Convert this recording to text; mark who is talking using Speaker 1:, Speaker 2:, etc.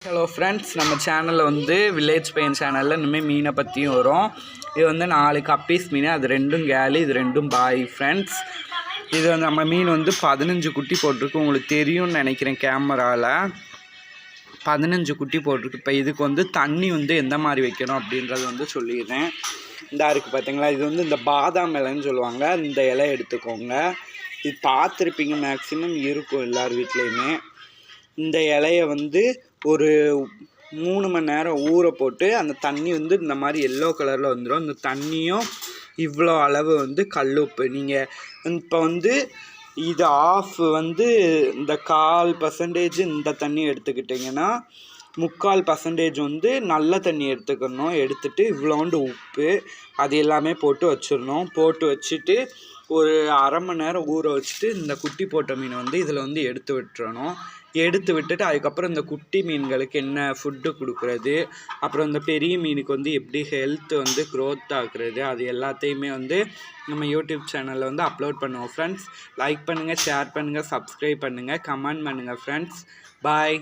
Speaker 1: Hello friends, நம்ம சேனலில் வந்து வில்லேஜ் பெயின் சேனலில் இனிமேல் மீனை பற்றியும் வரும். இது வந்து 4 கப்பீஸ் மீன், அது 2 கேலி, இது 2 பாய். ஃப்ரெண்ட்ஸ், இது வந்து நம்ம மீன் வந்து 15 குட்டி போட்டிருக்கு. உங்களுக்கு தெரியும்னு நினைக்கிறேன், கேமராவில் 15 குட்டி போட்டிருக்கு. இப்போ இதுக்கு வந்து தண்ணி வந்து எந்த மாதிரி வைக்கணும் அப்படின்றது வந்து சொல்லிடுறேன். இந்த இருக்குது பார்த்தீங்களா, இது வந்து இந்த பாதாம் இலைன்னு சொல்லுவாங்க. இந்த இலை எடுத்துக்கோங்க. இது பார்த்துருப்பீங்க, மேக்ஸிமம் இருக்கும் எல்லார் வீட்லேயுமே. இந்த இலையை வந்து ஒரு 3 மணி நேரம் ஊற போட்டு அந்த தண்ணி வந்து இந்த மாதிரி எல்லோ கலரில் வந்துடும். இந்த தண்ணியும் இவ்வளோ அளவு வந்து கல்லுப்பு. நீங்கள் இப்போ வந்து இது ஆஃப் வந்து இந்த 1/4% இந்த தண்ணி எடுத்துக்கிட்டிங்கன்னா 3/4% வந்து நல்ல தண்ணி எடுத்துக்கணும். எடுத்துகிட்டு இவ்வளோண்டு உப்பு அது எல்லாமே போட்டு வச்சிடணும். போட்டு வச்சுட்டு ஒரு அரை மணி நேரம் ஊற வச்சுட்டு இந்த குட்டி போட்ட மீனை வந்து இதில் வந்து எடுத்து விட்டுறணும். எடுத்து விட்டுட்டு அதுக்கப்புறம் இந்த குட்டி மீன்களுக்கு என்ன ஃபுட்டு கொடுக்குறது, அப்புறம் இந்த பெரிய மீனுக்கு வந்து எப்படி ஹெல்த் வந்து க்ரோத் ஆகுறது, அது எல்லாத்தையுமே வந்து நம்ம யூடியூப் சேனலில் வந்து அப்லோட் பண்ணுவோம். ஃப்ரெண்ட்ஸ், லைக் பண்ணுங்கள், ஷேர் பண்ணுங்கள், சப்ஸ்கிரைப் பண்ணுங்கள், கமெண்ட் பண்ணுங்கள். ஃப்ரெண்ட்ஸ், பாய்.